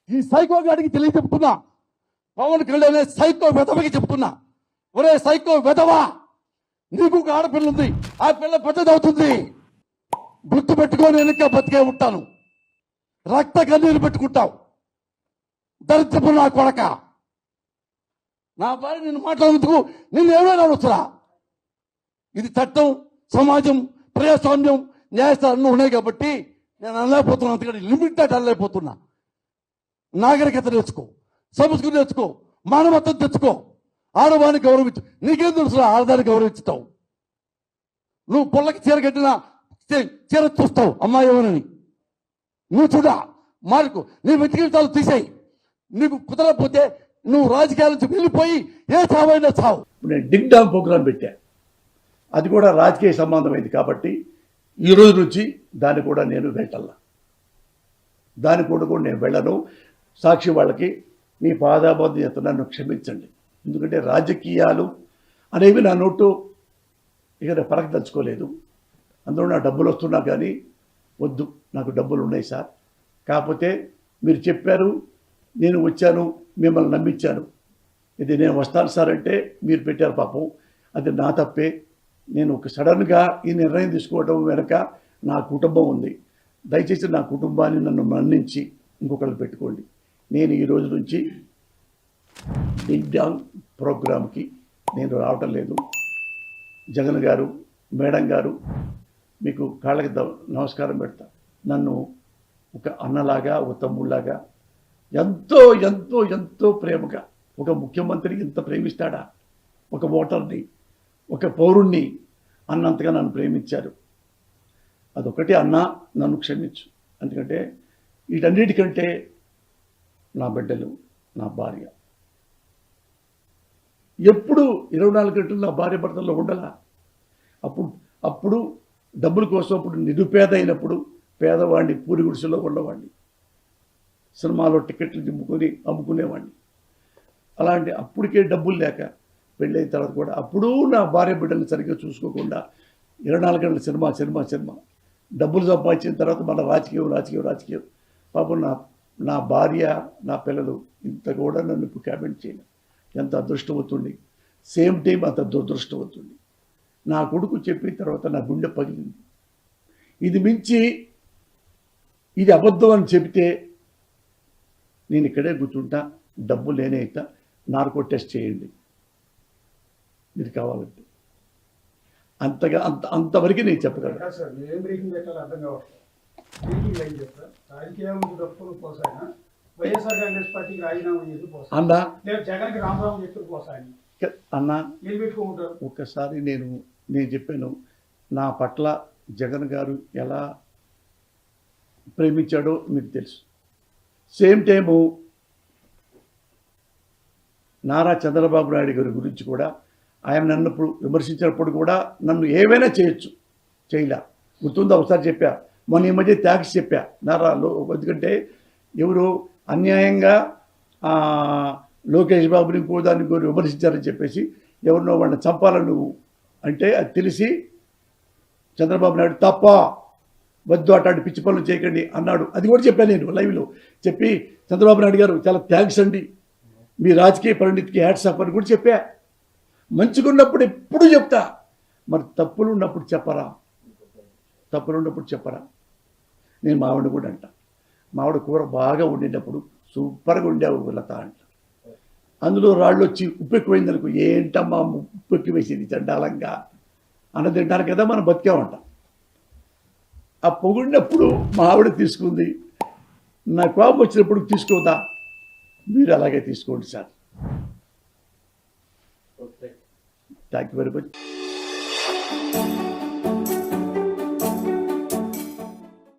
ఈ సైకో గాడికి తెలియ చెప్తున్నా, పవన్ కళ్యాణ్ సైకో వెధవకి చెప్తున్నా, ఒరే సైకో వెధవా, నీకు ఒక ఆడపిల్ల ఉంది, ఆ పిల్ల పెద్దదవుతుంది, గుర్తు పెట్టుకొని వెనక బతికే ఉంటాను, రక్త కన్నీరు పెట్టుకుంటావు, దరిద్రపు నా కొడక. నా భార్య నిన్ను మాట్లాడేందుకు నిన్ను ఏమైనా అవసరా? ఇది చట్టం, సమాజం, ప్రజాస్వామ్యం, న్యాయస్థానం అన్నీ ఉన్నాయి కాబట్టి నేను అనలేకపోతున్నా. అందుకని లిమిటెడ్ అనలేకపోతున్నా. నాగరికత నేర్చుకో, సంస్కృతి నేర్చుకో, మానవత్వం తెచ్చుకో, ఆడవాడిని గౌరవించు. నీకేం తెలుసు ఆడదాన్ని గౌరవించుతావు? నువ్వు పొల్లకి చీర కట్టినా చీర చూస్తావు అమ్మాయి ఎవరని. నువ్వు చూడా మార్కు, నీ వ్యక్తిగతాలు తీసేయి. నీకు కుదరకపోతే నువ్వు రాజకీయాల నుంచి వెళ్ళిపోయి ఏ చావైనా చావు. నేను డిగ్ డామ్ ప్రోగ్రాం పెట్టా, అది కూడా రాజకీయ సంబంధమైంది కాబట్టి ఈ రోజు నుంచి దాన్ని కూడా నేను వెళ్ళాల, దాని కూడా నేను వెళ్ళను. సాక్షి వాళ్ళకి మీ పాదాబోధ నన్ను క్షమించండి, ఎందుకంటే రాజకీయాలు అనేవి నా నోటు ఇక పరకదలుచుకోలేదు. అందులో నా డబ్బులు వస్తున్నా కానీ వద్దు, నాకు డబ్బులు ఉన్నాయి సార్, కాకపోతే మీరు చెప్పారు, నేను వచ్చాను, మిమ్మల్ని నమ్మించాను, ఇది నేను వస్తాను సార్ అంటే మీరు పెట్టారు. పాపం అది నా తప్పే. నేను ఒక సడన్గా ఈ నిర్ణయం తీసుకోవడం వెనక నా కుటుంబం ఉంది. దయచేసి నా కుటుంబాన్ని నన్ను మన్నించి ఇంకొకళ్ళు పెట్టుకోండి. నేను ఈ రోజు నుంచి బిగ్ డాంగ్ ప్రోగ్రామ్కి నేను రావటం లేదు. జగన్ గారు, మేడం గారు, మీకు కాళ్ళకి నమస్కారం పెడతా. నన్ను ఒక అన్నలాగా, ఒక తమ్ముళ్ళలాగా ఎంతో ఎంతో ఎంతో ప్రేమగా, ఒక ముఖ్యమంత్రి ఇంత ప్రేమిస్తాడా ఒక ఓటర్ని, ఒక పౌరుణ్ణి అన్నంతగా నన్ను ప్రేమించారు. అదొకటి అన్న, నన్ను క్షమించు. ఎందుకంటే వీటన్నిటికంటే నా బిడ్డలు, నా భార్య, ఎప్పుడు 24 గంటలు నా భార్య భర్తల్లో ఉండాలా. అప్పుడు డబ్బుల కోసం, అప్పుడు నిరుపేద అయినప్పుడు పేదవాడిని, పూరి గుడిసెలో ఉన్నవాడిని, సినిమాలో టికెట్లు అమ్ముకునేవాడిని. అలాంటి అప్పటికే డబ్బులు లేక పెళ్ళైన తర్వాత కూడా అప్పుడు నా భార్య బిడ్డల్ని సరిగ్గా చూసుకోకుండా 24 గంటల సినిమా డబ్బులు సంపాదించిన తర్వాత మన రాజకీయం. పాపం నా భార్య, నా పిల్లలు ఇంత కూడా నన్ను ఇప్పుడు కామెంట్ చేయను. ఎంత అదృష్టవతుంది, సేమ్ టైం అంత దురదృష్టవతుంది. నా కొడుకు చెప్పిన తర్వాత నా గుండె పగిలింది. ఇది మించి ఇది అబద్ధం అని చెబితే నేను ఇక్కడే కూర్చుంటా, డబ్బు లేనే అవుతా, నార్కో టెస్ట్ చేయండి మీరు కావాలంటే. అంతవరకు నేను చెప్పగలను. అన్నా ఒక్కసారి నేను చెప్పాను, నా పట్ల జగన్ గారు ఎలా ప్రేమించాడో మీకు తెలుసు. సేమ్ టైము నారా చంద్రబాబు నాయుడు గారి గురించి కూడా ఆయన నన్ను విమర్శించినప్పుడు కూడా నన్ను ఏమైనా చేయొచ్చు, చేయలే. గుర్తుందా ఒకసారి చెప్పా, మొన్న ఈ మధ్య ట్యాక్స్ చెప్పా నారాలో. ఎందుకంటే ఎవరు అన్యాయంగా లోకేష్ బాబుని ఇంకో దాన్ని విమర్శించారని చెప్పేసి ఎవరినో వాళ్ళని చంపాలని నువ్వు అంటే అది తెలిసి చంద్రబాబు నాయుడు తప్ప, వద్దు అట్లాంటి పిచ్చి పనులు చేయకండి అన్నాడు. అది కూడా చెప్పాను నేను లైవ్లో. చెప్పి చంద్రబాబు నాయుడు గారు చాలా థ్యాంక్స్ అండి, మీ రాజకీయ పరిణితికి హ్యాట్స్ ఆఫ్ అని కూడా చెప్పా. మంచిగా ఉన్నప్పుడు ఎప్పుడు చెప్తా, మరి తప్పులు ఉన్నప్పుడు చెప్పరా. నేను మావిడ కూడా అంట, మావిడ కూర బాగా వండినప్పుడు సూపర్గా ఉండేవు లత అంట. అందులో రాళ్ళు వచ్చి ఉప్పు ఎక్కువైందనుకో, ఏంటమ్మా ఉప్పు ఎక్కువ వేసేది చండాలంగా అన్న తింటాను కదా, మనం బతికామంట. ఆ పొగిడినప్పుడు మా ఆవిడ తీసుకుంది, నా కోపం వచ్చినప్పుడు తీసుకోదా, మీరు అలాగే తీసుకోండి sir. Thank you very much.